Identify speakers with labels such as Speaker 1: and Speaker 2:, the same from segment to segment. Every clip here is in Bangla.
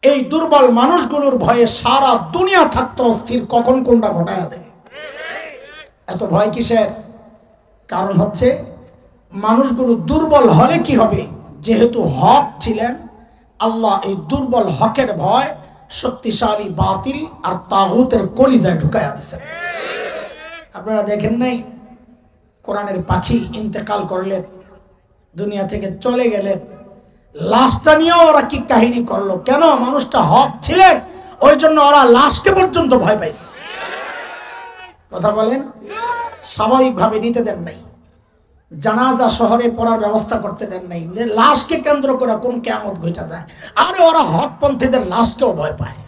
Speaker 1: এই দুর্বল মানুষগুলোর ভয়ে সারা দুনিয়া থাকতো অস্থির, কখন কোনটা ঘটায় দেয়। এত ভয় কিসের? কারণ হচ্ছে মানুষগুলো দুর্বল হলে কি হবে, যেহেতু হক ছিলেন, আল্লাহ এই দুর্বল হকের ভয় শক্তিশালী বাতিল আর তাগুতের কলিজায় ঢুকাইয়া দিয়েছেন। আপনারা দেখেন নাই, কোরআনের পাখি ইন্তেকাল করলেন, দুনিয়া থেকে চলে গেলেন, লাশটা নিয়েও ওরা কি কাহিনী করলো, কেন? মানুষটা হক ছিলেন, ওই জন্য ওরা লাশকে পর্যন্ত ভয় পাইছে। কথা বলেন, স্বাভাবিকভাবে নিতে দেন নাই, জানাজা শহরে পড়ার ব্যবস্থা করতে দেন নাই, লাশকে কেন্দ্র করে কোন কিয়ামত ঘটা যায়। আরে ওরা হকপন্থীদের লাশকেও ভয় পায়।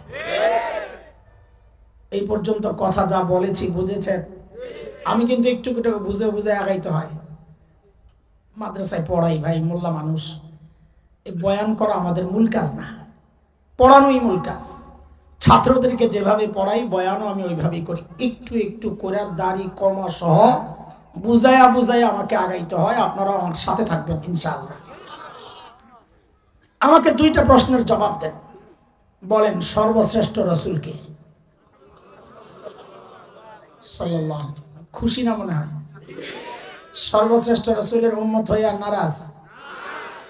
Speaker 1: এই পর্যন্ত কথা যা বলেছি বুঝেছেন? আমি কিন্তু একটু একটু বুঝে বুঝে আগাইতে হয়। মাদ্রাসায় পড়াই ভাই, মোল্লা মানুষ, এই বয়ান করা আমাদের মূল কাজ না, পড়ানোই মূল কাজ। ছাত্রদেরকে যেভাবে পড়াই বয়ানও আমি ওইভাবেই করি, একটু একটু করে দাড়ি কমা সহ বুঝাইয়া বুঝাইয়া আমাকে আগাইতে হয়। আপনারা আমার সাথে থাকবেন ইনশাআল্লাহ। আমাকে দুইটা প্রশ্নের জবাব দেন। বলেন, সর্বশ্রেষ্ঠ রসুলকে? সাল্লাল্লাহু। খুশি না মনে হয়? সর্বশ্রেষ্ঠ রসুলের উম্মত হইয়া নারাজ,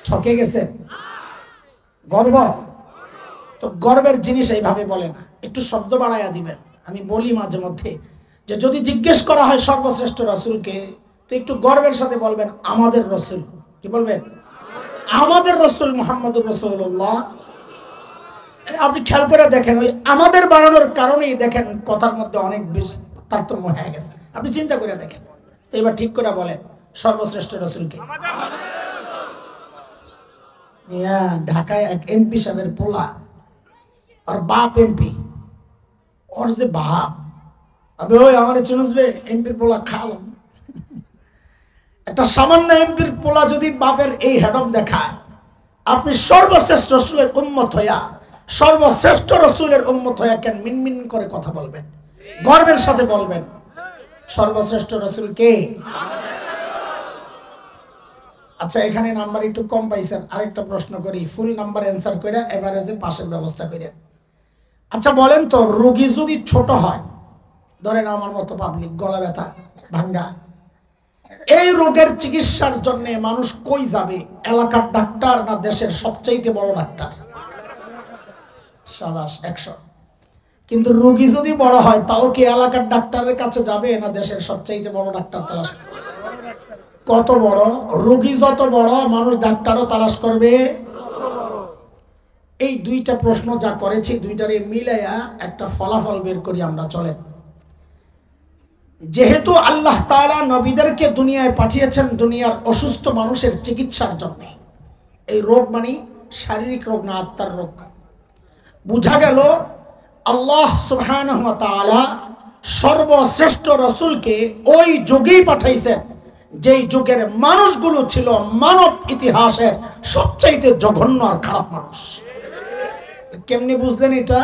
Speaker 1: ঠকে গেছেন? গর্ব তো গর্বের জিনিস এইভাবে বলে না, একটু শব্দ বাড়াইয়া দিবেন। আমি বলি মাঝে মধ্যে যে যদি জিজ্ঞেস করা হয় সর্বশ্রেষ্ঠ রসুলকে, তো একটু গর্বের সাথে বলবেন আমাদের রসুল। কি বলবেন? আমাদের রসুল মুহাম্মদুর রাসূলুল্লাহ। আপনি খেয়াল করে দেখেন, ওই আমাদের বানানোর কারণেই দেখেন কথার মধ্যে অনেক বেশি তারতম্য হয়ে গেছে। আপনি চিন্তা করে দেখেন তো। এবার ঠিক করে বলেন সর্বশ্রেষ্ঠ রসুলকে। ঢাকায় এক এমপি সাহেবের পোলা, আর বাপ এমপি, ওর যে বাপ, আবে ওই আমার চিনসবে এমপির পোলা খালাম। একটা সামান্য এমপির পোলা যদি বাপের এই হেডক দেখায়, আপনি সর্বশ্রেষ্ঠ রসুলের উম্মত হইয়া, সর্বশ্রেষ্ঠ রসুলের উম্মত হইয়া কেন মিনমিন করে কথা বলবেন? গর্বের সাথে বলবেন সর্বশ্রেষ্ঠ রসুল কে? আচ্ছা, এখানে নাম্বার একটু কম পাইছেন, আরেকটা প্রশ্ন করি, ফুল নাম্বার অ্যান্সার করে এভারেজে পাশের ব্যবস্থা করে। আচ্ছা বলেন তো, রোগী যদি ছোট হয়, ধরেন আমার মতো পাবলিক, গলা ব্যথা, ভাঙ্গা, এই রোগের চিকিৎসার জন্য মানুষ কই যাবে? এলাকার ডাক্তার না দেশের সবচাইতে বড় ডাক্তার? সাবাস, 100। কিন্তু রোগী যদি বড় হয়, তাও কি এলাকার ডাক্তারের কাছে যাবে না দেশের সবচাইতে বড় ডাক্তার তালাশ করবে? কত বড় রোগী যত বড়, মানুষ ডাক্তারও তালাশ করবে। এই দুইটা প্রশ্ন যা করেছি, দুইটারে মিলাইয়া একটা ফলাফল বের করি আমরা। চলেন, যেহেতু আল্লাহ তাআলা নবীদেরকে দুনিয়ায় পাঠিয়েছেন দুনিয়ার অসুস্থ মানুষের চিকিৎসার জন্য, এই রোগ মানে শারীরিক রোগ না, আত্মার রোগ। বুঝা গেল আল্লাহ সুবহানাহু ওয়া তাআলা সর্বশ্রেষ্ঠ রসুলকে ওই যুগেই পাঠাইছেন যেই যুগের মানুষগুলো ছিল মানব ইতিহাসের সবচাইতে জঘন্য আর খারাপ মানুষ। কেমনি বুঝলেন এটা?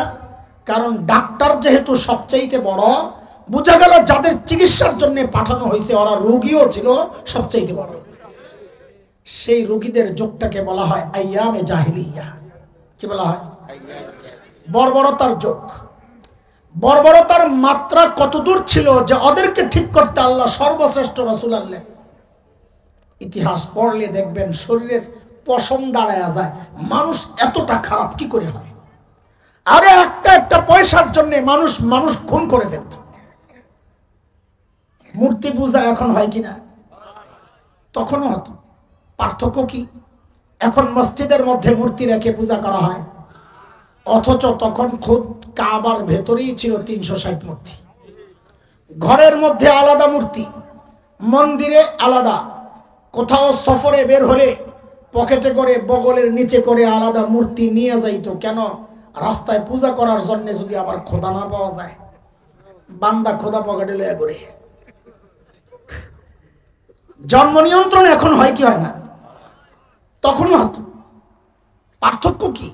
Speaker 1: কারণ ডাক্তার যেহেতু সবচাইতে বড়, বুঝা গেল যাদের চিকিৎসার জন্য পাঠানো হয়েছে ওরা রোগীও ছিল সবচাইতে বড়। সেই রোগীদের যুগটাকে বলা হয় আইয়ামে জাহিলিয়া। কি বলা হয়? বর্বরতার যুগ। বর্বরতার মাত্রা কতদূর ছিল যে ওদেরকে ঠিক করতে আল্লাহ সর্বশ্রেষ্ঠ রসুল আনলেন। ইতিহাস পড়লে দেখবেন শরীরের পশম দাঁড়ায়া যায়, মানুষ এতটা খারাপ কি করে হয়? আরে একটা একটা পয়সার জন্য মানুষ খুন করে ফেলত। মূর্তি পূজা এখন হয় কিনা? তখনও হতো। পার্থক্য কি? এখন মসজিদের মধ্যে মূর্তি রেখে পূজা করা হয়, অথচ তখন খুদ কাবার ভেতরেই ছিল 360 মূর্তি। ঘরের মধ্যে আলাদা মূর্তি, মন্দিরে আলাদা, কোথাও সফরে বের হলে পকেটে করে বগলের নিচে করে আলাদা মূর্তি নিয়ে যাইতো। কেন? রাস্তায় পূজা করার জন্য যদি আবার খোদা না পাওয়া যায়, বান্দা খোদা পকেটে লয়ে ঘুরে। জন্ম নিয়ন্ত্রণ এখন হয় কি হয় না? তখনও হতো। পার্থক্য কি?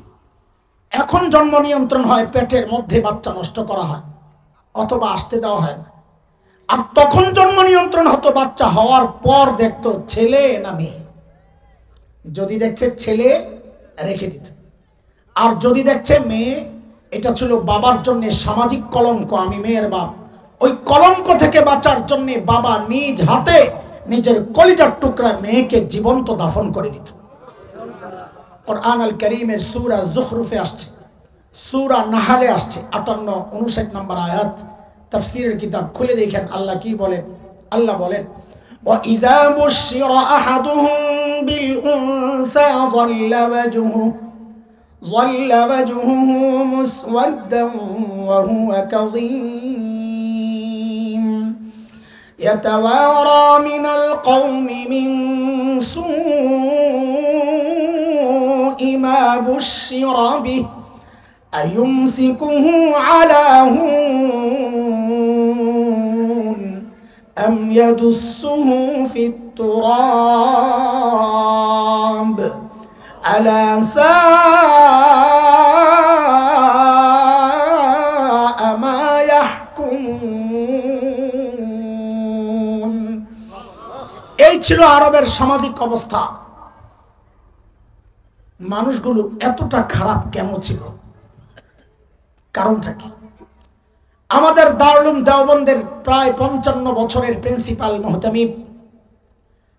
Speaker 1: এখন জন্ম নিয়ন্ত্রণ হয়, পেটের মধ্যে বাচ্চা নষ্ট করা হয় অথবা আসতে দেওয়া হয় না। আর তখন জন্ম নিয়ন্ত্রণ হতো বাচ্চা হওয়ার পর দেখতো ছেলে না মেয়ে, যদি দেখছে ছেলে রেখে দিত, আর যদি দেখছে মেয়ে এটা ছিল বাবার জন্য সামাজিক কলঙ্ক, আমি মেয়ের বাপ, ওই কলঙ্ক থেকে বাঁচার জন্য বাবা নিজ হাতে নিজের কলিজার টুকরা মেয়েকে জীবন্ত দাফন করে দিত। কুরআন আল কারীমের সূরা যুখরুফে আসছে, সূরা নাহলে আসছে 58-59 নম্বর আয়াত। তাফসীরের কিতাব খুলে দেখেন আল্লাহ কি বলেন। আল্লাহ বলেন, وَإِذَا بُشِّرَ أَحَدُهُم بِالْأُنثَىٰ ظَلَّ وَجْهُهُ مُسْوَدًّا وَهُوَ كَظِيمٌ يَتَوَارَىٰ مِنَ الْقَوْمِ مِن سُوءِ مَا بُشِّرَ بِهِ أَيُمْسِكُهُ عَلَىٰ هُونٍ أَمْ يَدُسُّهُ فِي التُّرَابِ أَلَا سَاءَ مَا يَحْكُمُونَ। এই ছিল আরবের সামাজিক অবস্থা। মানুষগুলো এতটা খারাপ কেন ছিল, কারণটা কি? আমাদের দারুল উলুম দেওবন্দের প্রায় 55 বছরের প্রিন্সিপাল মুহতামিম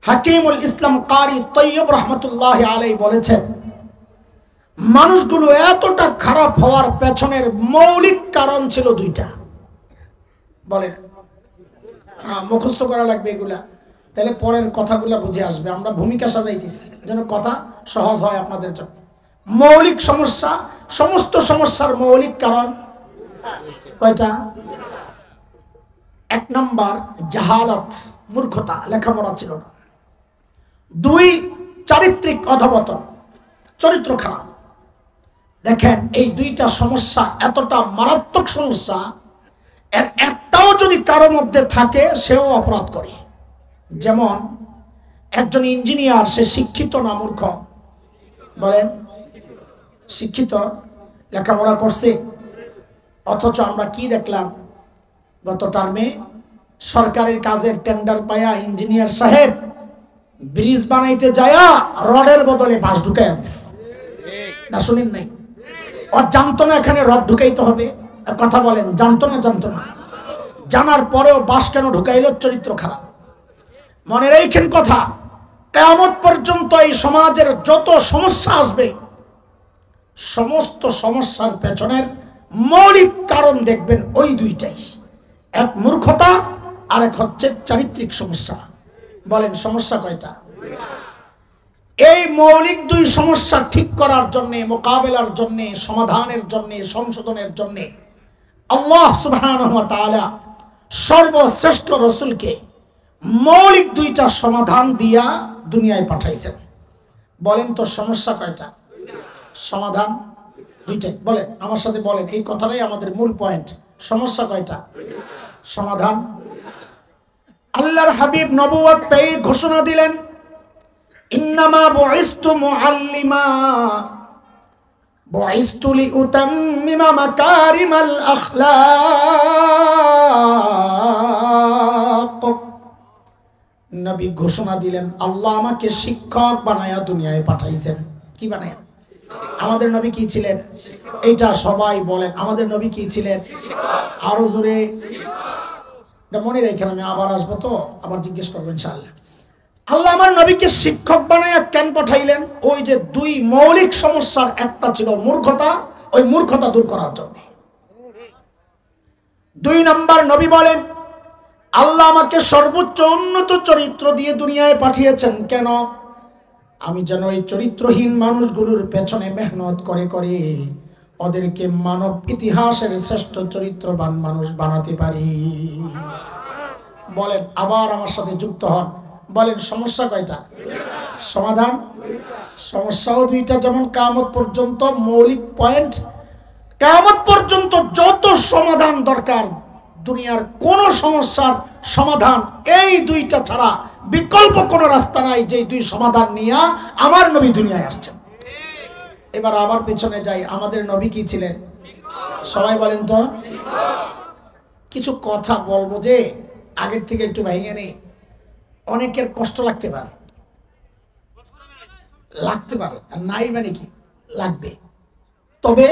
Speaker 1: হাকিমুল ইসলাম কারি তৈয়ব রহমতুল্লাহ আলাইহি বলেছেন, মানুষগুলো এতটা খারাপ হওয়ার পেছনের মৌলিক কারণ ছিল দুইটা। বলেন, মুখস্থ করা লাগবে এগুলা, তাহলে পরের কথাগুলা বুঝে আসবে। আমরা ভূমিকা সাজাইতেছি যেন কথা সহজ হয় আপনাদের জন্য। মৌলিক সমস্যা, সমস্ত সমস্যার মৌলিক কারণ কয়টা? 1 নম্বর জাহালত, মূর্খতা, লেখাপড়া ছিল না। 2 চারিত্রিক অধঃপতন, চরিত্র খারাপ। দেখেন এই দুইটা সমস্যা এতটা মারাত্মক সমস্যা, এর একটাও যদি কারোর মধ্যে থাকে সেও অপরাধ করে। যেমন একজন ইঞ্জিনিয়ার, সে শিক্ষিত না মূর্খ? বলেন, শিক্ষিত, লেখাপড়া করছে, অথচ আমরা কি দেখলাম গত টার্মে? সরকারের কাজের টেন্ডার পায়া ইঞ্জিনিয়ার সাহেব ব্রিজ বানাইতে যায়া রডের বদলে বাঁশ ঢুকাইয়া দিস না, শুনেন নাই? ও জানতো না এখানে রড ঢুকাইতে হবে। কথা বলেন, জানতো না? জানতো না। জানার পরেও বাঁশ কেন ঢুকাইলো? চরিত্র খারাপ। মনে রাখেন কথা, কিয়ামত পর্যন্ত এই সমাজের যত সমস্যা আসবে, সমস্ত সমস্যার পেছনের মৌলিক কারণ দেখবেন ওই দুইটাই, এক মূর্খতা আর এক হচ্ছে চারিত্রিক সমস্যা। বলেন, সমস্যা কয়টা? এই মৌলিক 2 সমস্যা ঠিক করার জন্য, মোকাবেলার জন্য, সমাধানের জন্য, সংশোধনের জন্য আল্লাহ সুবহানাহু ওয়া তাআলা সর্বশ্রেষ্ঠ রাসূলকে মৌলিক 2টা সমাধান দিয়া দুনিয়ায় পাঠাইছেন। বলেন তো সমস্যা কয়টা? সমাধান 2টাই। বলেন, আমার সাথে বলেন, এই কথাটাই আমাদের মূল পয়েন্ট। সমস্যা কয়টা? সমাধান। আল্লাহর হাবিব নবুয়ত পেয়ে ঘোষণা দিলেন, ইন্নামা বুইসতু মুআল্লিমা বুইসতু লিউতাম্মিমা মাকারিমাল আখলাক। নবী ঘোষণা দিলেন, আল্লাহ আমাকে শিক্ষক বানায়া দুনিয়ায় পাঠাইছেন। কি বানায়া? আমাদের নবী কি ছিলেন? এটা সবাই বলেন, আমাদের নবী কি ছিলেন? আরো জোরে মনে রেখেন, আমি আবার আসবো তো আবার জিজ্ঞেস করবো ইনশাআল্লাহ। আল্লাহ আমার নবীকে শিক্ষক বানায়া কেন পাঠাইলেন? ওই যে 2 মৌলিক সমস্যার একটা ছিল মূর্খতা, ওই মূর্খতা দূর করার জন্য। 2 নম্বর নবী বলেন, আল্লাহ আমাকে সর্বোচ্চ উন্নত চরিত্র দিয়ে দুনিয়ায় পাঠিয়েছেন কেন? আমি যেন এই চরিত্রহীন মানুষগুলোর পেছনে মেহনত করে করে ওদেরকে মানব ইতিহাসের শ্রেষ্ঠ চরিত্রবান মানুষ বানাতে পারি। বলেন, আবার আমার সাথে যুক্ত হন। বলেন, সমস্যা কয়টা? সমাধান। সমস্যাও 2টা। যেমন কিয়ামত পর্যন্ত মৌলিক পয়েন্ট, কিয়ামত পর্যন্ত যত সমাধান দরকার, দুনিয়ার কোন সমস্যার সমাধান এই 2টা ছাড়া বিকল্প কোনো রাস্তা নাই, যে 2 সমাধান নিয়ে আমার নবী দুনিয়ায় আসছেন। এবার আবার পেছনে যাই, আমাদের নবী কি ছিলেন? সবাই বলেন তো। কিছু কথা বলবো যে আগের থেকে একটু ভেঙে নেই, অনেকের কষ্ট লাগতে পারে, আর নাই মানে কি লাগবে। তবে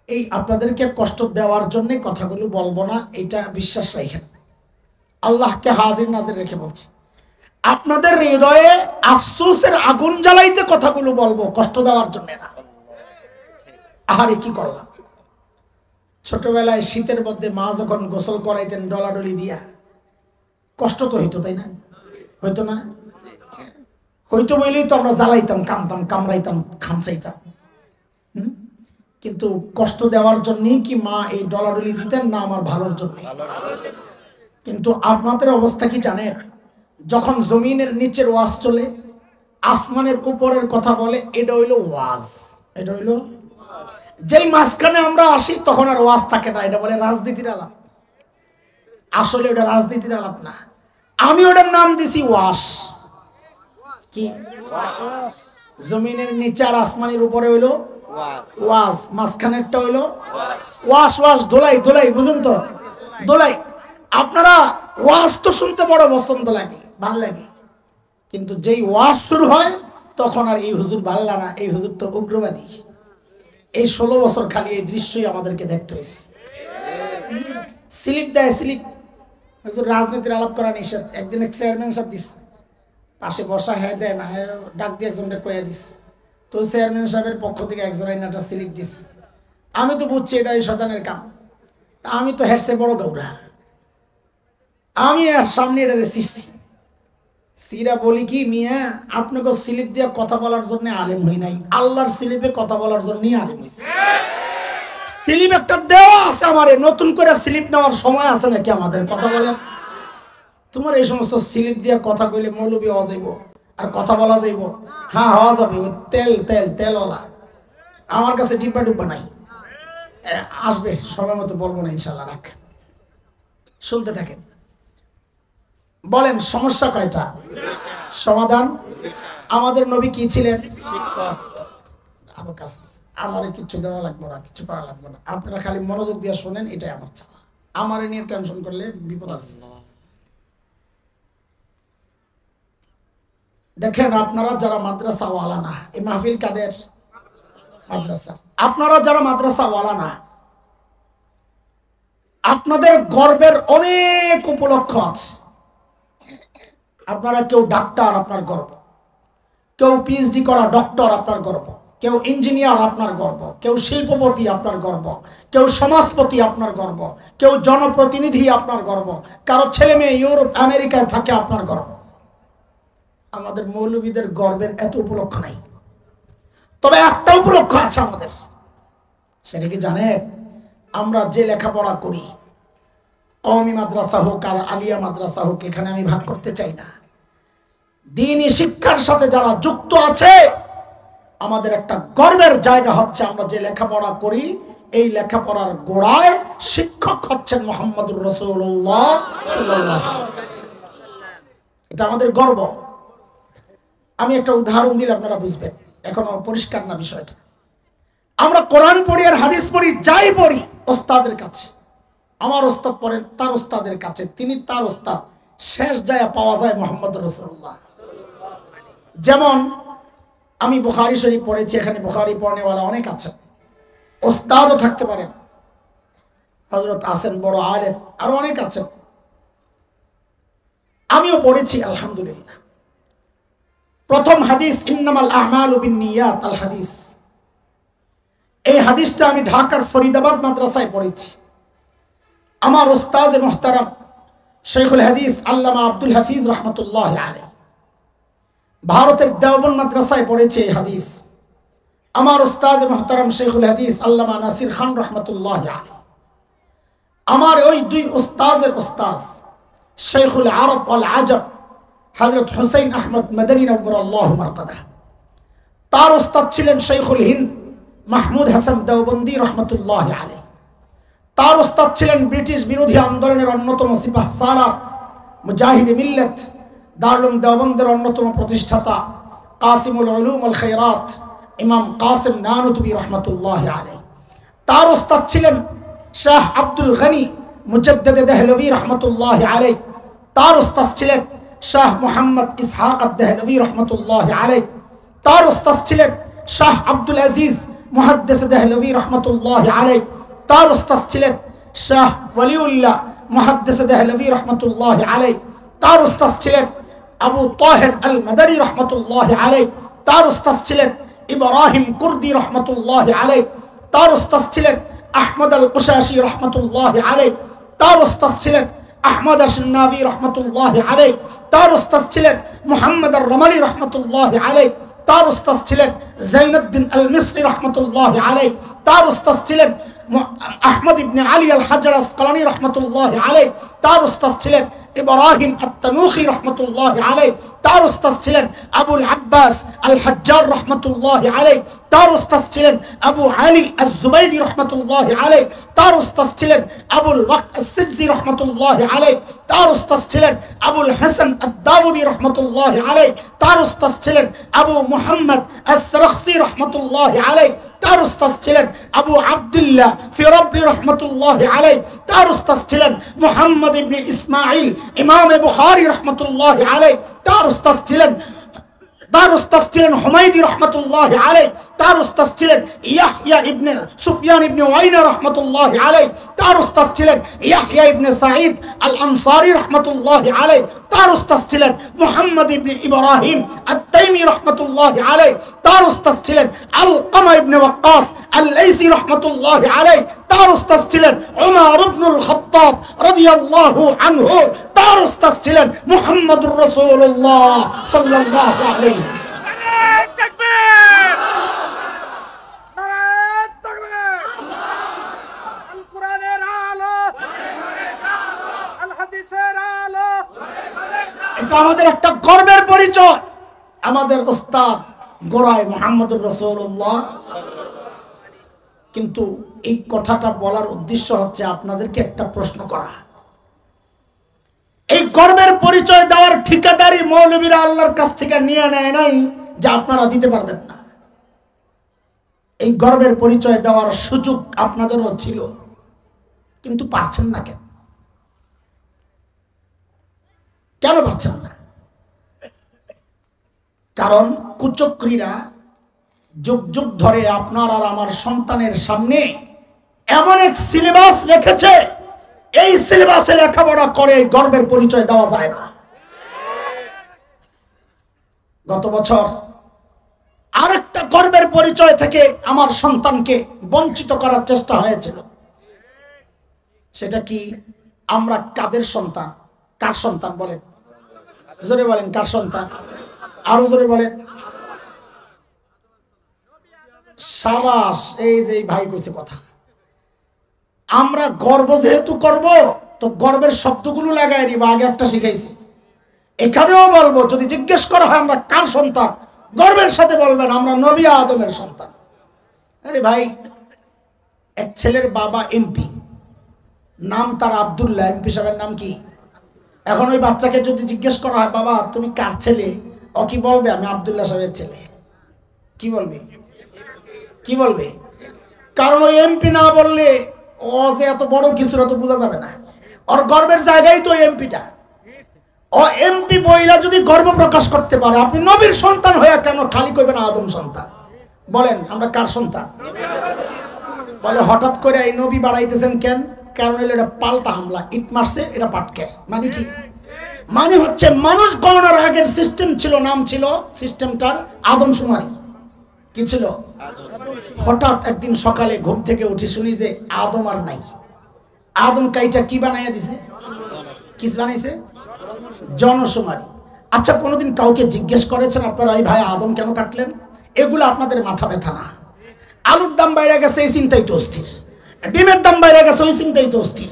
Speaker 1: এই আপনাদেরকে কষ্ট দেওয়ার জন্য কথাগুলো বলবো না, এটা বিশ্বাস রাখেন, আল্লাহকে হাজির নাজির রেখে বলছি। আপনাদের হৃদয়ে আফসোসের আগুন জ্বালাইতে কথাগুলো বলবো, কষ্ট দেওয়ার জন্য না। আহারে কি করলাম, ছোটবেলায় শীতের মধ্যে মা যখন গোসল করাইতেন ডলাডলি দিয়া, কষ্ট তো হইতো, তাই না? হইতো না? হইতো বলেই তো আমরা জ্বালাইতাম, কামতাম, কামড়াইতাম, খামচাইতাম। কিন্তু কষ্ট দেওয়ার জন্যই কি মা এই ডলাডলি দিতেন না আমার ভালোর জন্য? কিন্তু আপনাদের অবস্থা কি জানেন? যখন জমিনের নিচের ওয়াজ চলে, আসমানের উপরের কথা বলে, এটা হইল ওয়াজ। এটা হইল যেই মাঝখানে আমরা আসি তখন আর ওয়াজ থাকে না, এটা বলে রাজনীতির আলাপ। আসলে ওটা রাজনীতির আলাপ না, আমি ওটার নাম দিছি ওয়াজ। কি জমিনের নিচে আর আসমানের উপরে হইলো ওয়াজ, মাঝখানেরটা হইলো ওয়াজ। ওয়াজ দোলাই, দোলাই, বুঝেন তো? দোলাই। আপনারা ওয়াজ তো শুনতে বড় পছন্দ লাগে, ভাল লাগে, কিন্তু যেই ওয়াজ শুরু হয় তখন আর এই হুজুর ভাল লাগে না, এই হুজুর তো উগ্রবাদী। এই 16 বছর খালি এই দৃশ্যই আমাদেরকে দেখতে হয়েছে। স্লিপ দেয়, স্লিপ। হুজুর রাজনীতির আলাপ করা নিষেধ। একদিন এক চেয়ারম্যান সাহেব দিস, পাশে বসা, হ্যাঁ দেয় না, হ্যাঁ ডাক দিয়ে একজনকে কয়ে দিস, তো চেয়ারম্যান সাহেবের পক্ষ থেকে একজন একটা স্লিপ দিস। আমি তো বুঝছি এটা এই শতানের কাম, আমি তো হেরসে বড় গৌরা, আমি আর সামনে এটা শিখছি। সিরা বলি কি, মিয়া আপনাকে স্লিপ দিয়ে কথা বলার জন্য আলেম হই নাই, আল্লাহর স্লিপে কথা বলার জন্যই আলেম হয়েছে। স্লিপ একটা দেওয়া আছে আমারে, নতুন করে স্লিপ নেওয়ার সময় আছে নাকি আমাদের? কথা বলেন। তোমার এই সমস্ত স্লিপ দিয়ে কথা কইলে মৌলবি হওয়া যাইব আর কথা বলা যাইব? হ্যাঁ হওয়া যাবে, তেল তেল তেলওয়ালা। আমার কাছে ডিব্বা ডুব্বা নাই, আসবে সময় মতো, বলবো না ইনশাল্লাহ। রাখ, শুনতে থাকেন। বলেন সমস্যা কয়টা? সমাধান। আমাদের নবী কি ছিলেন? আমার কাছে আমার কিচ্ছু দেওয়া লাগবে না, কিছু করা লাগবে না, আপনারা খালি মনোযোগ দিয়ে শোনেন, এটাই আমার চাওয়া। আমার নিয়ে টেনশন করলে বিপদ আছে। দেখেন, আপনারা যারা মাদ্রাসা ওয়ালা না, এই মাহফিল কাদের মাদ্রাসা, আপনারা যারা মাদ্রাসা ওয়ালা না, আপনাদের গর্বের অনেক উপলক্ষ আছে। আপনারা কেউ ডাক্তার, আপনার গর্ব, কেউ পিএইচডি করা ডক্টর, আপনার গর্ব, কেউ ইঞ্জিনিয়ার, আপনার গর্ব, কেউ শিল্পপতি, আপনার গর্ব, কেউ সমাজপতি, আপনার গর্ব, কেউ জনপ্রতিনিধি, আপনার গর্ব, কারো ছেলে মেয়ে ইউরোপ আমেরিকায় থাকে, আপনার গর্ব। আমাদের মৌলবীদের গর্বের এত উপলক্ষ নাই, তবে একটা উপলক্ষ আছে আমাদের। সেটা কি জানেন? আমরা যে লেখাপড়া করি, কওমি মাদ্রাসা হোক আর আলিয়া মাদ্রাসা হোক, এখানে আমি ভাগ করতে চাই না, দ্বীনি শিক্ষার সাথে যারা যুক্ত আছে, আমাদের একটা গর্বের জায়গা হচ্ছে আমরা যে লেখাপড়া করি, এই লেখাপড়ার গোড়ায় শিক্ষক হচ্ছেন মুহাম্মদুর রাসূলুল্লাহ সাল্লাল্লাহু আলাইহি ওয়াসাল্লাম। এটা আমাদের গর্ব। আমি একটা উদাহরণ দিলে আপনারা বুঝবেন, এখনো পরিষ্কার না বিষয়টা। আমরা কোরআন পড়ি আর হাদিস পড়ি, যাই পড়ি ওস্তাদের কাছে। আমার ওস্তাদ পড়েন তার ওস্তাদের কাছে, তিনি তার ওস্তাদ, শেষ যায় পাওয়া যায় মুহাম্মদুর রাসূলুল্লাহ। যেমন আমি বুখারী শরীফ পড়েছি, এখানে বুখারী পড়নেওয়ালা অনেক আছে, ওস্তাদও থাকতে পারেন, হযরত আছেন বড় আলেম, আরো অনেক আছে, আমিও পড়েছি আলহামদুলিল্লাহ। প্রথম হাদিস ইন্নামাল আমালু বিন্নিয়াত আল হাদিস, এই হাদিসটা আমি ঢাকার ফরিদাবাদ মাদ্রাসায় পড়েছি। আমার উস্তাদ মুহতারাম শেখুল হাদিস আল্লামা আব্দুল হাফিজ রহমতুল্লাহ আলাইহি ভারতের দেওবন্দ মাদ্রাসায় পড়েছে এই হাদিস। আমার উস্তাদ মুহতারাম শেখুল হাদিস আল্লামা নাসির খান রহমতুল্লাহ আলাইহি, আমার ওই দুই উস্তাদের উস্তাদ শেখুল আরব ওয়াল আজব হযরত হুসাইন আহমদ মাদানী নওয়ারাল্লাহু মারকাদাহ, তার উস্তাদ ছিলেন শেখুল হিন্দ মাহমুদ হাসান দেওবন্দি রহমতুল্লাহ আলাইহি, তার উস্তাদ ছিলেন ব্রিটিশ বিরোধী আন্দোলনের অন্যতম সিপাহ সালার মুজাহিদ মিল্লাত দারুল দেওবন্দের অন্যতম প্রতিষ্ঠাতা কাসিমুল উলুম আল খায়রাত ইমাম কাসিম নানুতুবি রহমতুল্লাহ আলাইহি, তার উস্তাদ ছিলেন শাহ আব্দুল গনি মুজাদ্দিদ দেহলভী রহমতুল্লাহ আলাইহি, তার উস্তাদ ছিলেন শাহ মুহাম্মদ ইসহাক আদ-দেহলভী রহমতুল্লাহ আলাইহি, তার উস্তাদ ছিলেন শাহ আব্দুল আজিজ মুহাদ্দিস দেহলভী রহমতুল্লাহ আলাইহি, তার উস্তাদ ছিলেন শাহ ওয়ালিউল্লাহ মুহাদ্দিস দেহলভী রহমতুল্লাহ আলাইহি, তার উস্তাদ ছিলেন আবু তাহের আল মাদানী রহমতুল্লাহ আলাইহি, তার উস্তাদ ছিলেন ইব্রাহিম কুর্দি রহমতুল্লাহ আলাইহি, তার উস্তাদ ছিলেন আহমদ আল কুশাশি রহমতুল্লাহ আলাইহি, তার উস্তাদ ছিলেন আহমদ আশ-শান্নাবী রহমতুল্লাহ আলাইহি, তার উস্তাদ ছিলেন মুহাম্মদ আর-রমালি রহমতুল্লাহ আলাইহি, তার উস্তাদ ছিলেন জৈনুদ্দিন আল মিসরি রহমতুল্লাহ আলাইহি, তার উস্তাদ ছিলেন আহমদ ইবনে আলী আল হাজার আসকালানি রহমতুল্লাহ আলাইহি, তার উস্তাদ ছিলেন ইব্রাহিম আত-তানুখি রহমতুল্লাহ আলাইহি, তার উস্তাদ ছিলেন আবুল আব্বাস আল হাজ্জার রহমতুল্লাহ আলাইহি, তার উস্তাদ ছিলেন আবু আলী আজ-জুবাইদি রহমতুল্লাহ আলাইহি, তার উস্তাদ ছিলেন আবুল ওয়াক্ত আস-সিজজি রহমতুল্লাহ আলাইহি, তার উস্তাদ ছিলেন আবুল হাসান আদ-দাউদি রহমতুল্লাহ আলাইহি, তার উস্তাদ ছিলেন আবু মুহাম্মদ আস-সারাখসি রহমতুল্লাহ আলাইহি, তার উস্তাদ ছিলেন আবু আব্দুল্লাহ ফিরাবি রহমতুল্লাহ আলাইহি, তার উস্তাদ ছিলেন মুহাম্মদ ইবনে ইসমাঈল ইমাম বুখারী রহমতুল্লাহ আলাইহি, তার উস্তাদ ছিলেন হুমায়দি রহমতুল্লাহ আলাইহি, তার উস্তাদ ছিলেন ইয়াহইয়া ইবনে সুফিয়ান ইবনে ওয়াইনা রহমতুল্লাহ আলাইহি, তার উস্তাদ ছিলেন ইয়াহইয়া ইবনে সাঈদ আল আনসারী রহমতুল্লাহ আলাইহি, তার উস্তাদ ছিলেন মুহাম্মদ ইবনে ইব্রাহিম আত-তাইমি রহমতুল্লাহ আলাইহি, তার উস্তাদ ছিলেন আলকামা ইবনে ওয়াক্কাস আল-লাইসি রহমতুল্লাহ আলাইহি, তার উস্তাদ ছিলেন উমর ইবনুল খাত্তাব রাদিয়াল্লাহু আনহু, তার উস্তাদ ছিলেন মুহাম্মদুর রাসূলুল্লাহ সাল্লাল্লাহু আলাইহি এটা আমাদের একটা গর্বের পরিচয়। আমাদের উস্তাদ গোড়ায় মুহাম্মদুর রাসূলুল্লাহ। কিন্তু এই কথাটা বলার উদ্দেশ্য হচ্ছে আপনাদেরকে একটা প্রশ্ন করা। এই গর্বের পরিচয় দেওয়ার ঠিকাদারি মৌলবীরা আল্লাহর কাছ থেকে নিয়ে নেয় নাই যে আপনারা দিতে পারবেন না। এই গর্বের পরিচয় দেওয়ার সুযোগ আপনাদেরও ছিল, কিন্তু পারছেন না। কেন পারছেন না? কারণ কুচক্রীরা যুগ যুগ ধরে আপনার আর আমার সন্তানের সামনে এমন এক সিলেবাস রেখেছে, এই সিলেবাসে লেখাপড়া করে গর্বের পরিচয় দেওয়া যায় না। গত বছর আরেকটা গর্বের পরিচয় থেকে আমার সন্তানকে বঞ্চিত করার চেষ্টা হয়েছিল। সেটা কি? আমরা কাদের সন্তান? কার সন্তান বলেন? জোরে বলেন, কার সন্তান? আরো জোরে বলেন। সাবাস, এই যে ভাই কইছে কথা। আমরা গর্ব যেহেতু করব, তো গর্বের শব্দগুলো লাগাই নিব। আগে একটা শিখাইছি, এখানেও বলবো। যদি জিজ্ঞেস করা হয় আমরা কার সন্তান, গর্বের সাথে বলবেন আমরা নবী আদমের সন্তান। আরে ভাই, এক ছেলের বাবা এমপি, নাম তার আব্দুল্লাহ। এমপি সাহেবের নাম কি? এখন ওই বাচ্চাকে যদি জিজ্ঞেস করা হয় বাবা তুমি কার ছেলে, ও কি বলবে? আমি আব্দুল্লাহ সাহেবের ছেলে। কি বলবে? কি বলবে? কারণ ওই এমপি না বললে ও যে এত বড় কিছুটা তো বোঝা যাবে না। ওর গর্বের জায়গায় তো এমপিটা। ও এমপি বইলা যদি গর্ব প্রকাশ করতে পারে, আপনি নবীর সন্তান হয়ে কেন খালি কইবেন আদম সন্তান? বলেন আমরা কার সন্তান? বলে হঠাৎ করে এই নবী বাড়াইতেছেন কেন? কারণ এটা পাল্টা হামলা, ইট মারছে, এটা পাটকে। মানে কি? মানে হচ্ছে মানুষ গণনার আগের সিস্টেম ছিল, নাম ছিল সিস্টেমটার আদমশুমারি। কি ছিল? হঠাৎ একদিন সকালে ঘুম থেকে উঠে শুনি যে আদম আর নাই। আদম কাইটা কি বানাইয়া দিছে? কি বানাইছে? জনশুমারি। আচ্ছা, কোনোদিন কাউকে জিজ্ঞেস করেছেন আপনারা এই ভাই আদম কেন কাটলেন? এগুলো আপনাদের মাথা ব্যথা না। আলুর দাম বাইরে গেছে এই চিন্তাই তো অস্থির, ডিমের দাম বাইরে গেছে ওই চিন্তাই তো অস্থির,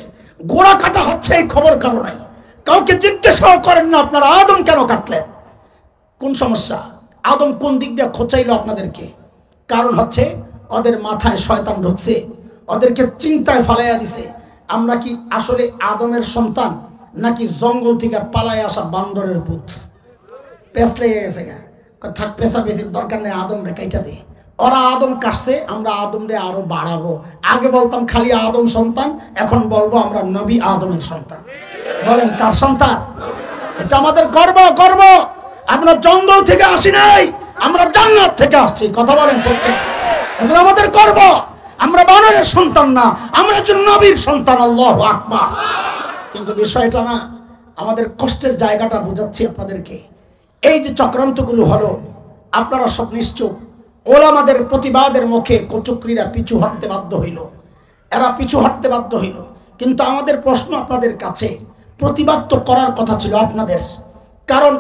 Speaker 1: গোড়া কাটা হচ্ছে এই খবর কারো নাই। কাউকে জিজ্ঞাসাও করেন না আপনারা আদম কেন কাটলেন। কোন সমস্যা? আদম কোন দিক দিয়ে খোঁচাইলো আপনাদেরকে? কারণ হচ্ছে ওদের মাথায় শয়তান ঢুকছে, ওদেরকে চিন্তায় ফালাইয়া দিছে। আমরা কি আসলে আদমের সন্তান, নাকি জঙ্গল থেকে পালায় আসা বান্দরের পুত? পেঁচ লেগে গেছে গা, থাক পেঁচা বেশির দরকার নেই, আদম রে কাইটা দে। ওরা আদম কাটছে, আমরা আদম রে আরো বাড়াবো। আগে বলতাম খালি আদম সন্তান, এখন বলবো আমরা নবী আদমের সন্তান। বলেন কার সন্তান? এটা আমাদের গর্ব। গর্ব। আমরা জঙ্গল থেকে আসি নাই, আমরা জান্নাত থেকে আসছি। কথা বলেন ঠিক ঠিক? এগুলো আমাদের গর্ব। আমরা বানরের সন্তান না, আমরা একজন নবীর সন্তান। আল্লাহু আকবার। কিন্তু বিষয়টা না, আমাদের কষ্টের জায়গাটা বোঝাচ্ছি আপনাদেরকে। এই যে চক্রান্তগুলো হলো, আপনারা সব নিশ্চুপ। ওলামাদের প্রতিবাদের মুখে কচুকরিরা পিছু হটতে বাধ্য হইল, এরা পিছু হটতে বাধ্য হইল। কিন্তু আমাদের প্রশ্ন আপনাদের কাছে, প্রতিবাদ তো করার কথা ছিল আপনাদের, কারণ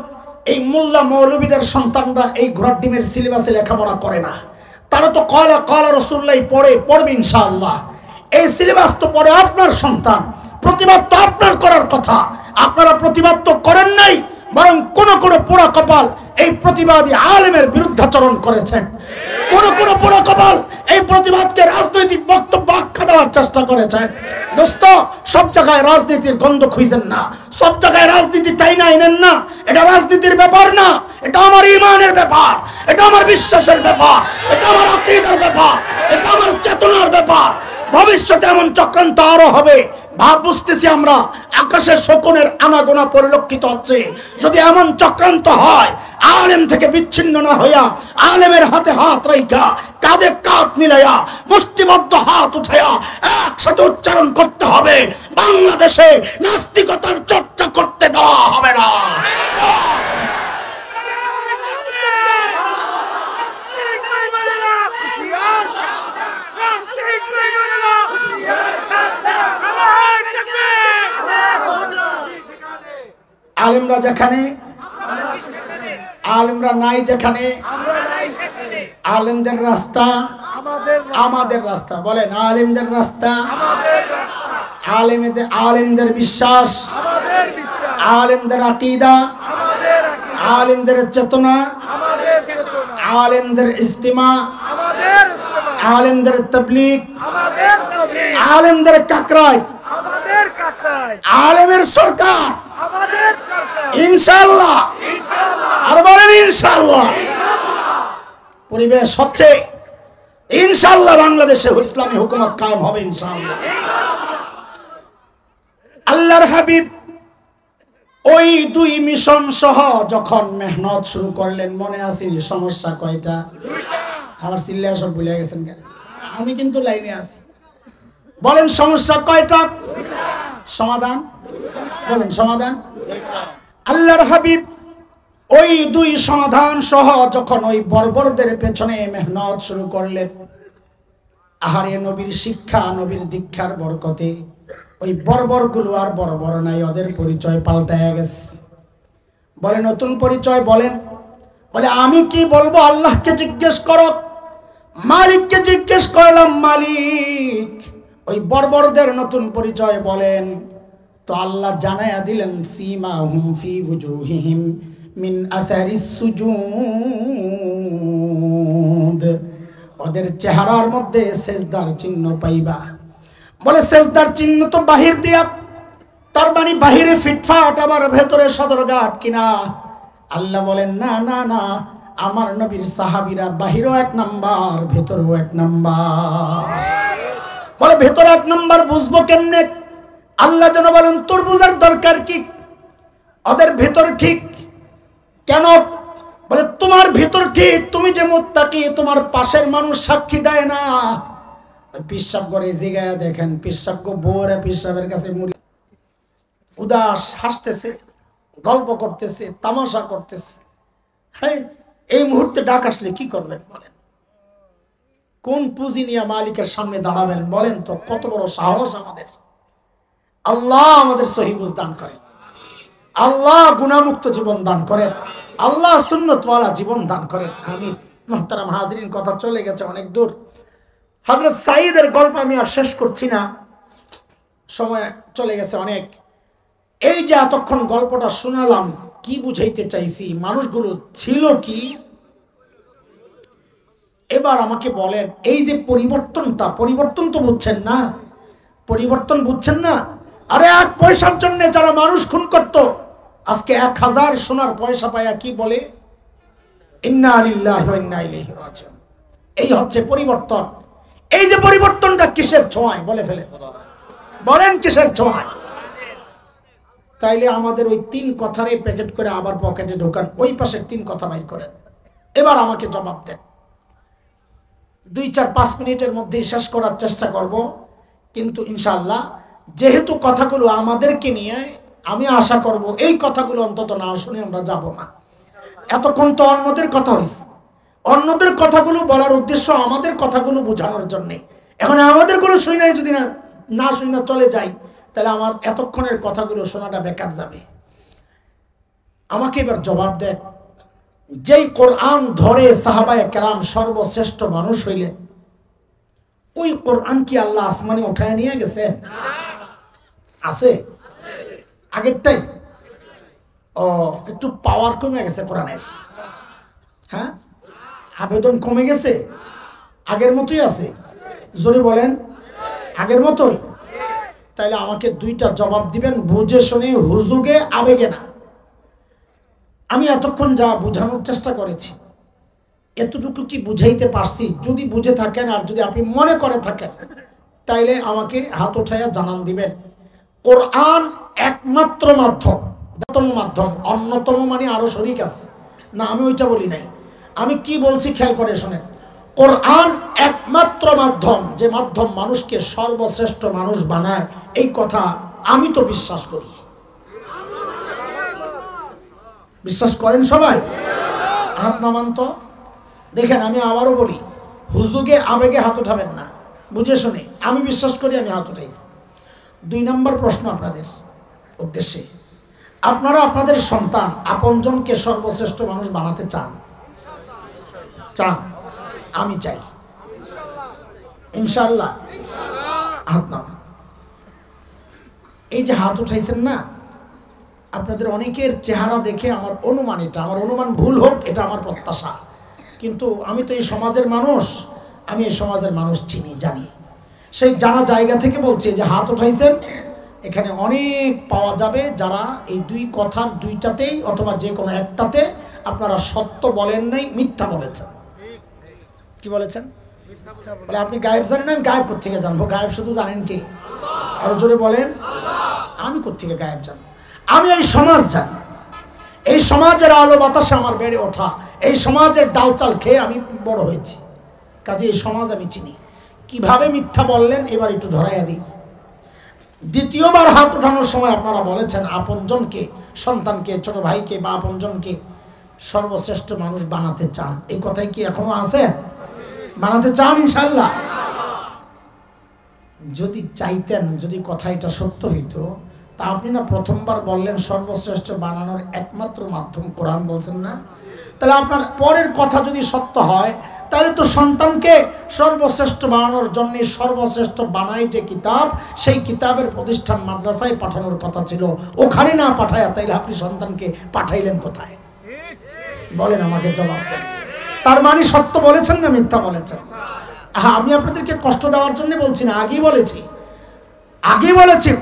Speaker 1: এই মোল্লা মৌলবীদের সন্তানরা এই ঘোড়ার ডিমের সিলেবাসে লেখাপড়া করে না। তারা তো কলা কলা রসুল্লাহ পড়বে ইনশাআল্লাহ। এই সিলেবাস তো পড়ে আপনার সন্তান, প্রতিবাদ তো আপনার করার কথা। আপনারা প্রতিবাদ তো করেন নাই, বরং কোন পোড়া কপাল এই প্রতিবাদী আলেমের বিরুদ্ধাচরণ করেছেন। কোন পোড়া কপাল এই প্রতিবাদকে রাজনৈতিক বক্তব্য আখ্যা দেওয়ার চেষ্টা করেছেন। দোস্ত, সব জায়গায় রাজনীতির গন্ধ খুঁজেন না, সব জায়গায় রাজনীতি টাইনা আনেন না। এটা রাজনীতির ব্যাপার না, এটা আমার ঈমানের ব্যাপার, এটা আমার বিশ্বাসের ব্যাপার, এটা আমার আকীদার ব্যাপার, এটা আমার চেতনার ব্যাপার। ভবিষ্যতে এমন চক্রান্ত আরো হবে, ভাব বুঝতেছি আমরা। আকাশের শকুনের আনাগোনা পরিলক্ষিত হচ্ছে। যদি এমন চক্রান্ত হয়, আলেম থেকে বিচ্ছিন্ন না হইয়া আলেমের হাতে হাত রাইখা, কাঁধে কাঁধ মিলাইয়া, মুষ্টিবদ্ধ হাত উঠাইয়া একসাথে উচ্চারণ করতে হবে, বাংলাদেশে নাস্তিকতার চর্চা করতে দেওয়া হবে না। আলেমরা যেখানে, আলেমরা নাই যেখানে, আলেমদের রাস্তা আমাদের রাস্তা। বলেন, আলেমদের রাস্তা, আলেমদের বিশ্বাস, আলেমদের আকীদা, আলেমদের চেতনা, আলেমদের ইজতিমা, আলেমদের তাবলীগ, আলেমদের কাকরাই, আলেমের সরকার ইনশাআল্লাহ। আর বলেন ইনশাআল্লাহ। পরিবেশ হচ্ছে ইনশাআল্লাহ, বাংলাদেশে ইসলামী হুকুমত কায়েম হবে ইনশাআল্লাহ। আল্লাহর হাবিব ওই দুই মিশন সহ যখন মেহনত শুরু করলেন, মনে আসেনি সমস্যা কয়টা? আমার চিল্লা সব ভুলে গেছেন কেন? আমি কিন্তু লাইনে আছি। বলেন সমস্যা কয়টা? সমাধান বলেন, সমাধান। আল্লাহর হাবিব ওই দুই সমাধান সহ যখন ওই বর্বরদের পেছনে মেহনত শুরু করলেন, আহারে নবীর শিক্ষা, নবীর দীক্ষার বরকতে ওই বর্বরগুলো আর বর্বর নাই, ওদের পরিচয় পাল্টায় গেছে। বলে নতুন পরিচয় বলেন। বলে আমি কি বলবো? আল্লাহকে জিজ্ঞেস করো, মালিককে জিজ্ঞেস করলাম, মালিক ওই বর্বরদের নতুন পরিচয় বলেন। তো আল্লাহ জানায়া দিলেন, সীমাহুম ফি ওয়ুজুহিহিম মিন আসারিস সুজুদ, ওদের চেহারার মধ্যে সেজদার চিহ্ন পাইবা। বলে সেজদার চিহ্ন তো বাহির দিয়া, তার মানে বাহিরে ফিটফাট, আবার ভেতরে সদরঘাট কিনা? আল্লাহ বলেন না না না, আমার নবীর সাহাবীরা বাহিরও এক নাম্বার, ভেতরেও এক নাম্বার। বলে ভেতরে এক নাম্বার বুঝবো কেমনে? আল্লাহ যেন বলেন, তোর বুঝার দরকার কি? ওদের ভেতর ঠিক কেন? বলে তোমার ভেতর ঠিক, তুমি যে মুত্তাকি, তোমার পাশের মানুষ সাক্ষী দেয় না। পিসাব করে জিগায়া দেখেন, পিসাব গো বউরা পিসাবের কাছে মুড়ি উদাস হাসতেছে, গল্প করতেছে, তামাশা করতেছে। হ্যাঁ, এই মুহূর্তে ডাক আসলে কি করবেন বলেন? কোন পুঁজি নিয়ে মালিকের সামনে দাঁড়াবেন বলেন তো? কত বড় সাহস আমাদের! আল্লাহ আমাদের সহি বুঝ দান করেন, আল্লাহ গুনাহমুক্ত জীবন দান করেন, আল্লাহ সুন্নতওয়ালা জীবন দান করেন। আমিন। মুহতারাম হাজরিন, কথা চলে গেছে অনেক দূর। হযরত সাঈদের গল্প আমি আর শেষ করছি না, সময় চলে গেছে অনেক। এই যে এতক্ষণ গল্পটা শোনালাম, কি বুঝাইতে চাইছি? মানুষগুলো ছিল কি? এবার আমাকে বলেন, এই যে পরিবর্তনটা, পরিবর্তন তো বুঝছেন না? পরিবর্তন বুঝছেন না? আরে এক পয়সার জন্য যারা মানুষ খুন করত, আজকে 1000 সোনার পয়সা পায়া কি বলে? ইন্না লিল্লাহি ওয়া ইন্না ইলাইহি রাজিউন। এই হচ্ছে পরিবর্তন। এই যে পরিবর্তনটা কিসের ছোঁয়ায়? বলে ফেলে বলেন, কিসের ছোঁয়ায়? তাইলে আমাদের ওই 3 কথারে প্যাকেট করে আবার পকেটে ঢোকান, ওই পাশের 3 কথা বাইর করেন। এবার আমাকে জবাব দেন। 2-4-5 মিনিটের মধ্যেই শেষ করার চেষ্টা করব। কিন্তু ইনশাআল্লাহ যেহেতু কথাগুলো আমাদেরকে নিয়ে, আমি আশা করব এই কথাগুলো অন্তত না শুনে আমরা যাব না। এতক্ষণ তো অন্যদের কথা হয়েছে, অন্যদের কথাগুলো বলার উদ্দেশ্য আমাদের কথাগুলো বোঝানোর জন্যে। এখন আমাদের কোনো শুই নাই, যদি না শুই না চলে যাই, তাহলে আমার এতক্ষণের কথাগুলো শোনাটা বেকার যাবে। আমাকে এবার জবাব দেন, যেই কোরআন ধরে সাহাবায়ে কেরাম সর্বশ্রেষ্ঠ মানুষ হইলেন, ওই কোরআন কি আল্লাহ আসমানে উঠায় নিয়ে গেছেন? আছে আগেরটাই? ও, একটু পাওয়ার কমে গেছে কোরআনের। হ্যাঁ, আবেদন কমে গেছে, আগের মতোই আছে। জোরে বলেন, আগের মতোই? তাইলে আমাকে দুইটা জবাব দিবেন, বুঝে শুনে, হুজুগে আবেগে না। আমি এতক্ষণ যা বোঝানোর চেষ্টা করেছি, এতটুকু কি বুঝাইতে পারছি? যদি বুঝে থাকেন আর যদি আপনি মনে করে থাকেন, তাইলে আমাকে হাত উঠাইয়া জানান দিবেন। কোরআন একমাত্র মাধ্যম, মাধ্যম, অন্যতম মানে আরো শরীক আছে না, আমি ওইটা বলি নাই। আমি কি বলছি খেয়াল করে শোনেন। কোরআন একমাত্র মাধ্যম, যে মাধ্যম মানুষকে সর্বশ্রেষ্ঠ মানুষ বানায়, এই কথা আমি তো বিশ্বাস করি। বিশ্বাস করেন সবাই? হাত নামান তো দেখেন। আমি আবারও বলি, হুজুগে আবেগে হাত উঠাবেন না, বুঝে শুনে। আমি বিশ্বাস করি, আমি হাত উঠাইছি। 2 নম্বর প্রশ্ন আপনাদের উদ্দেশ্যে, আপনারা আপনাদের সন্তান আপনজনকে সর্বশ্রেষ্ঠ মানুষ বানাতে চান? চান? আমি চাই ইনশাআল্লাহ। হাত নামান। এই যে হাত উঠাইছেন না, আপনাদের অনেকের চেহারা দেখে আমার অনুমান, এটা আমার অনুমান, ভুল হোক, এটা আমার প্রত্যাশা। কিন্তু আমি তো এই সমাজের মানুষ, আমি এই সমাজের মানুষ চিনি, জানি। সেই জানা জায়গা থেকে বলছি যে হাত উঠাইছেন, এখানে অনেক পাওয়া যাবে যারা এই দুই কথার দুইটাতেই অথবা যে কোনো একটাতে আপনারা সত্য বলেন নাই, মিথ্যা বলেছেন। কি বলেছেন? বলে আপনি গায়েব জানেন না। আমি গায়েব কোত্থেকে জানবো? গায়েব শুধু জানেন কে? আরো জোরে বলেন। আমি কোত্থেকে গায়েব জানবো? আমি এই সমাজ জানি, এই সমাজের আলো বাতাসে আমার বেড়ে ওঠা, এই সমাজের ডাল চাল খেয়ে আমি বড় হয়েছি, কাজে এই সমাজ আমি চিনি। কিভাবে মিথ্যা বললেন এবার একটু ধরাইয়া দিই। দ্বিতীয়বার হাত ওঠানোর সময় আপনারা বলেছেন আপনজনকে, সন্তানকে, ছোট ভাইকে বা আপনজনকে সর্বশ্রেষ্ঠ মানুষ বানাতে চান। এই কথাই কি এখনো আছে? বানাতে চান ইনশাআল্লাহ? যদি চাইতেন, যদি কথা এটা সত্য হইতো, তা আপনি না প্রথমবার বললেন সর্বশ্রেষ্ঠ বানানোর একমাত্র মাধ্যম কোরআন, বলছেন না? তাহলে আপনার পরের কথা যদি সত্য হয়, তাহলে তো সন্তানকে সর্বশ্রেষ্ঠ বানানোর জন্য সর্বশ্রেষ্ঠ বানাই যে কিতাব, সেই কিতাবের প্রতিষ্ঠান মাদ্রাসায় পাঠানোর কথা ছিল। ওখানে না পাঠায়া তাইলে আপনি সন্তানকে পাঠাইলেন কোথায়? বলেন, আমাকে জবাব দেন। তার মানে সত্য বলেছেন না মিথ্যা বলেছেন? হ্যাঁ, আমি আপনাদেরকে কষ্ট দেওয়ার জন্য বলছি না, আগেই বলেছি,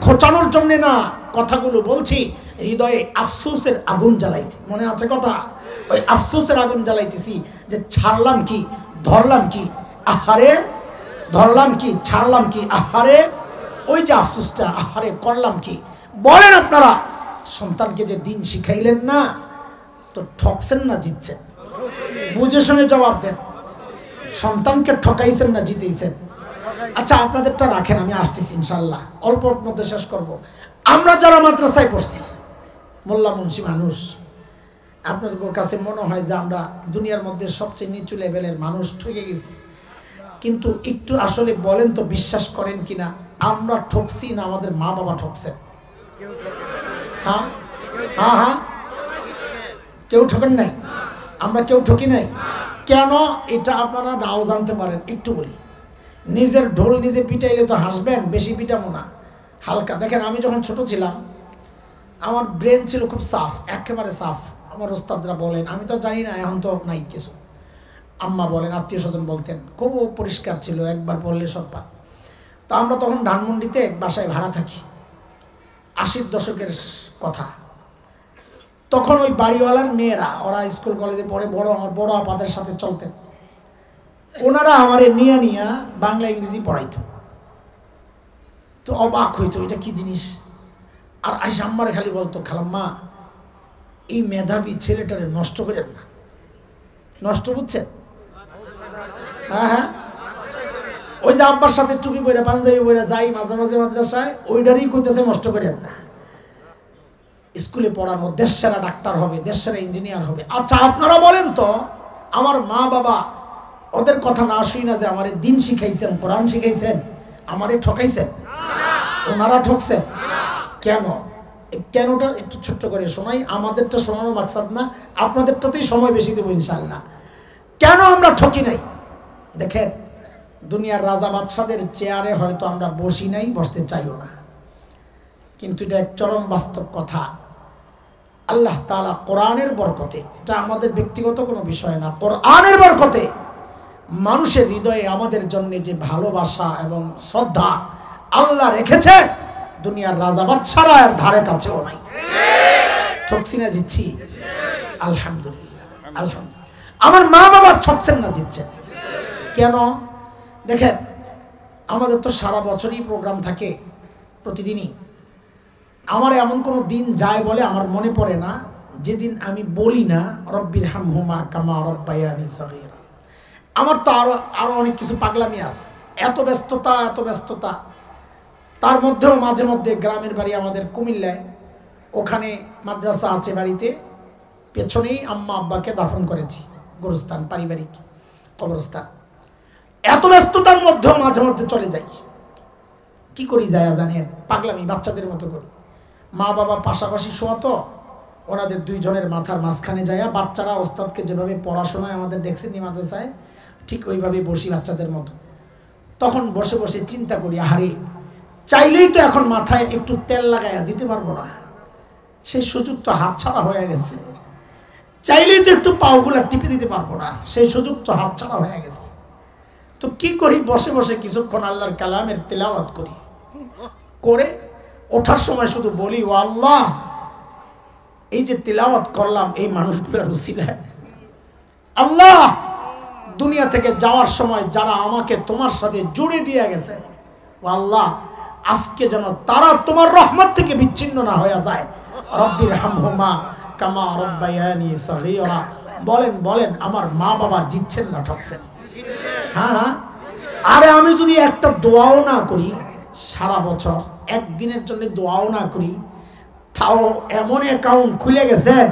Speaker 1: খোঁচানোর জন্য না। কথাগুলো বলছি হৃদয়ে আফসোসের আগুন জ্বালাইতে। মনে আছে কথা? ওই আফসোসের আগুন জ্বালাইতেছি যে ছাড়লাম কি, ধরলাম কি, আহারে ধরলাম কি, ছাড়লাম কি, আহারে, ওই যে আফসোসটা, আহারে করলাম কি। বলেন, আপনারা সন্তানকে যে দিন শিখাইলেন না, তো ঠকছেন না জিতছেন? বুঝে শুনে জবাব দেন। সন্তানকে ঠকাইছেন না জিতেইছেন? আচ্ছা, আপনাদেরটা রাখেন, আমি আসতেছি ইনশাল্লাহ, অল্প মধ্যে শেষ করব। আমরা যারা মাদ্রাসায় পড়ছি, মোল্লা মুন্সি মানুষ, আপনাদের কাছে মনে হয় যে আমরা দুনিয়ার মধ্যে সবচেয়ে নিচু লেভেলের মানুষ, ঠকে গেছি। কিন্তু একটু আসলে বলেন তো, বিশ্বাস করেন কিনা, আমরা ঠকছি না আমাদের মা বাবা ঠকছে? হ্যাঁ হ্যাঁ হ্যাঁ, কেউ ঠকেন নাই? আমরা কেউ ঠকি নাই। কেন? এটা আপনারা নাও জানতে পারেন। একটু বলি, নিজের ঢোল নিজে পিটাইলে তো হাসবেন, বেশি পিটাবো না, হালকা। দেখেন, আমি যখন ছোট ছিলাম, আমার ব্রেন ছিল খুব সাফ, একেবারে সাফ। আমার ওস্তাদরা বলেন, আমি তো জানি না, এখন তো নাই কিছু, আম্মা বলেন, আত্মীয় স্বজন বলতেন, খুব পরিষ্কার ছিল, একবার পড়লে সব পার। তো আমরা তখন ধানমন্ডিতে এক বাসায় ভাড়া থাকি, 80-র দশকের কথা। তখন ওই বাড়িওয়ালার মেয়েরা, ওরা স্কুল কলেজে পড়ে, আমার বড় আপাদের সাথে চলতেন, ওনারা আমারে নিয়ে বাংলা ইংরেজি পড়াইতো। তো অবাক হইতো, এটা কি জিনিস। আর আইসা আম্মারে খালি বলতো, খালাম্মা, এই মেধাবী ছেলেটারে নষ্ট করেন না। নষ্ট বুঝছেন? হ্যাঁ হ্যাঁ, ওই যে আব্বার সাথে টুপি পরে পাঞ্জাবি পরে যাই মাঝে মাঝে মাদ্রাসায়, ওইটারই কইতেছে নষ্ট করেন না। স্কুলে পড়ানো, দেশ সেরা ডাক্তার হবে, দেশ সেরা ইঞ্জিনিয়ার হবে। আচ্ছা আপনারা বলেন তো, আমার মা বাবা ওদের কথা না শুই না যে আমারে দিন শিখাইছেন, কোরআন শিখাইছেন, আমারে ঠকাইছেন? ওনারা ঠকছেন কেন? কেনটা একটু ছোট্ট করে শোনাই, আমাদেরটা শোনানো মাকসাদ না, আপনাদেরটাতেই সময় বেশি দেবো ইনশাআল্লাহ। কেন আমরা ঠকি নাই? দেখেন, দুনিয়ার রাজা বাদশাদের চেয়ারে হয়তো আমরা বসি নাই, বসতে চাইও না, কিন্তু এটা এক চরম বাস্তব কথা। আল্লাহ তাআলা কোরআনের বরকতে, এটা আমাদের ব্যক্তিগত কোনো বিষয় না, কোরআনের বরকতে মানুষের হৃদয়ে আমাদের জন্য যে ভালোবাসা এবং শ্রদ্ধা আল্লাহ রেখেছে, দুনিয়ার রাজা বাদশারা এর ধারে কাছেও নাই। ঠকছি না জিতছি? আলহামদুলিল্লাহ, আলহামদুলিল্লাহ। আমার মা বাবা ঠকছেন না, জিতছেন। কেন? দেখেন, আমাদের তো সারা বছরই প্রোগ্রাম থাকে, প্রতিদিনই। আমার এমন কোনো দিন যায় বলে আমার মনে পড়ে না যেদিন আমি বলি না রব্বির হামহুমা কামা রব্বায়ানি সগীরা। আমার তো আরো অনেক কিছু পাগলামি আছে, এত ব্যস্ততা। তার মধ্যেও মাঝে মধ্যে গ্রামের বাড়ি আমাদের কুমিল্লায়, ওখানে মাদ্রাসা আছে বাড়িতে, পেছনেই আম্মা আব্বাকে দাফন করেছি, গোরস্থান, পারিবারিক কবরস্থান। এত ব্যস্ততার মধ্যেও মাঝে মধ্যে চলে যাই। কি করি যায় জানেন? পাগলামি, বাচ্চাদের মতো করি। মা বাবা পাশাপাশি শোয়া, তো ওনাদের দুইজনের মাথার মাঝখানে যায়, বাচ্চারা ওস্তাদকে যেভাবে পড়াশোনায় আমাদের দেখছেন মাদ্রাসায়, ঠিক ওইভাবে বসি বাচ্চাদের মতো। তখন বসে বসে চিন্তা করি, আহারে চাইলেই তো এখন মাথায় একটু তেল লাগাইয়া দিতে পারবো না, সেই সুযোগ তো হাতছাড়া হয়ে গেছে। চাইলেই তো একটু পাওগুলা টিপে দিতে পারবো না, সেই সুযোগ তো হাতছাড়া হয়ে গেছে। তো কি করি, বসে বসে কিছুক্ষণ আল্লাহর কালামের তেলাওয়াত করি, করে ওঠার সময় শুধু বলি, ও আল্লাহ, এই যে তেলাওয়াত করলাম এই মানুষগুলোর উসিলায়, আল্লাহ দুনিয়া থেকে যাওয়ার সময় যারা আমাকে তোমার সাথে জুড়ে দিয়ে গেছেন, ও আল্লাহ আজকে যেন তারা তোমার রহমত থেকে বিচ্ছিন্ন না হয়ে যায়। রব্বির হামহুমা কামা রব্বায়ানি সগীরা। বলেন আমার মা বাবা জিতছেন না ঠকছেন? হ্যাঁ। আরে আমি যদি একটা দোয়াও না করি সারা বছর, একদিনের জন্য দোয়াও না করি, তাও এমন অ্যাকাউন্ট খুলে গেছেন,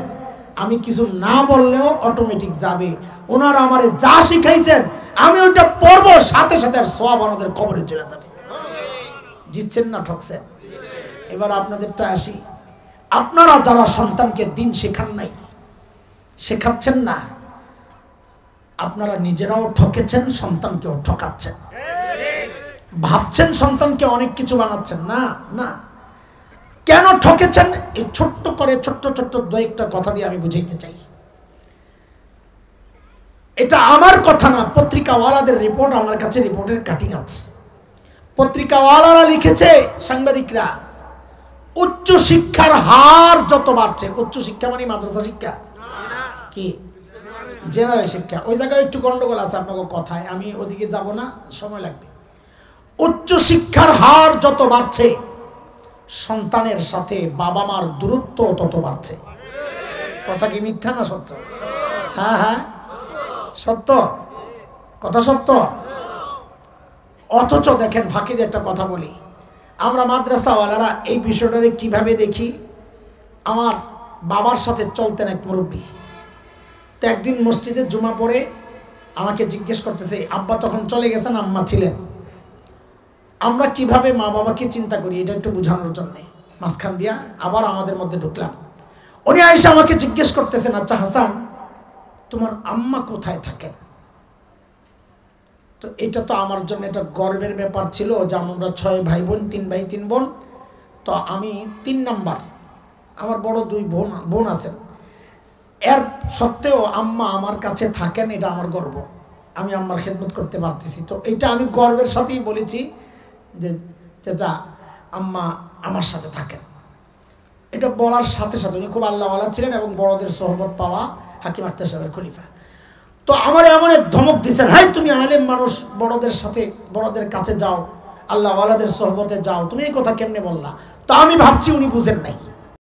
Speaker 1: আমি কিছু না বললেও অটোমেটিক যাবে। ওনারা আমারে যা শিখাইছেন আমি ওইটা পড়বো, সাথে সাথে আর সওয়াব আমাদের কবরে চলে যাবে। জিতছেন না ঠকছেন? এবার আপনাদেরটা আসি, আপনারা যারা সন্তানকে দিন শেখান নাই, শেখাচ্ছেন না, আপনারা নিজেরাও ঠকেছেন, সন্তানকেও ঠকাচ্ছেন। ভাবছেন সন্তানকে অনেক কিছু বানাচ্ছেন, না। কেন ঠকেছেন? এই ছোট্ট দু একটা কথা দিয়ে আমি বুঝাইতে চাই। এটা আমার কথা না, পত্রিকাওয়ালাদের রিপোর্ট, আমার কাছে রিপোর্টের কাটিং আছে। পত্রিকাওয়ালারা লিখেছে, সাংবাদিকরা, উচ্চ শিক্ষার হার যত বাড়ছে, উচ্চ শিক্ষা মানে মাদ্রাসা শিক্ষা কি জেনারেল শিক্ষা, ওই জায়গায় একটু গন্ডগোল আছে আপনাকে কথায়, আমি ওদিকে যাব না, সময় লাগবে। উচ্চ শিক্ষার হার যত বাড়ছে, সন্তানের সাথে বাবা মার দূরত্ব তত বাড়ছে। কথা কি মিথ্যা না সত্য? হ্যাঁ সত্য, কথা সত্য। অথচ দেখেন, ফাঁকি দিয়ে একটা কথা বলি, আমরা মাদ্রাসাওয়ালারা এই বিষয়টারে কিভাবে দেখি। আমার বাবার সাথে চলতেন এক মুরব্বী, তো একদিন মসজিদে জুমা পড়ে আমাকে জিজ্ঞেস করতেছে, আব্বা তখন চলে গেছেন, আম্মা ছিলেন, আমরা কিভাবে মা বাবাকে চিন্তা করি, এটা একটু বোঝানোর জন্যে মাঝখান দিয়া আবার আমাদের মধ্যে ঢুকলাম। উনি আয়েশা আমাকে জিজ্ঞেস করতেছেন, আচ্ছা হাসান, তোমার আম্মা কোথায় থাকেন? তো এটা তো আমার জন্য এটা গর্বের ব্যাপার ছিল যে আমরা 6 ভাই বোন, 3 ভাই 3 বোন, তো আমি 3 নাম্বার, আমার বড় 2 বোন আছেন, এর সত্ত্বেও আম্মা আমার কাছে থাকেন, এটা আমার গর্ব, আমি আম্মার খেদমত করতে পারতেছি। তো এটা আমি গর্বের সাথেই বলেছি যে চাচা আম্মা আমার সাথে থাকেন। এটা বলার সাথে সাথে উনি খুব আল্লাহওয়ালা ছিলেন এবং বড়দের সোহবত পাওয়া হাকিম আখতার সাহেবের খলিফা। তো আমার এমন এক ধমক দিচ্ছেন, হাই তুমি আলেম মানুষ, বড়দের সাথে বড়দের কাছে যাও, আল্লাহওয়ালাদের সোহবতে যাও, তুমি এই কথা কেমনে বললা? তো আমি ভাবছি উনি বুঝেন নাই।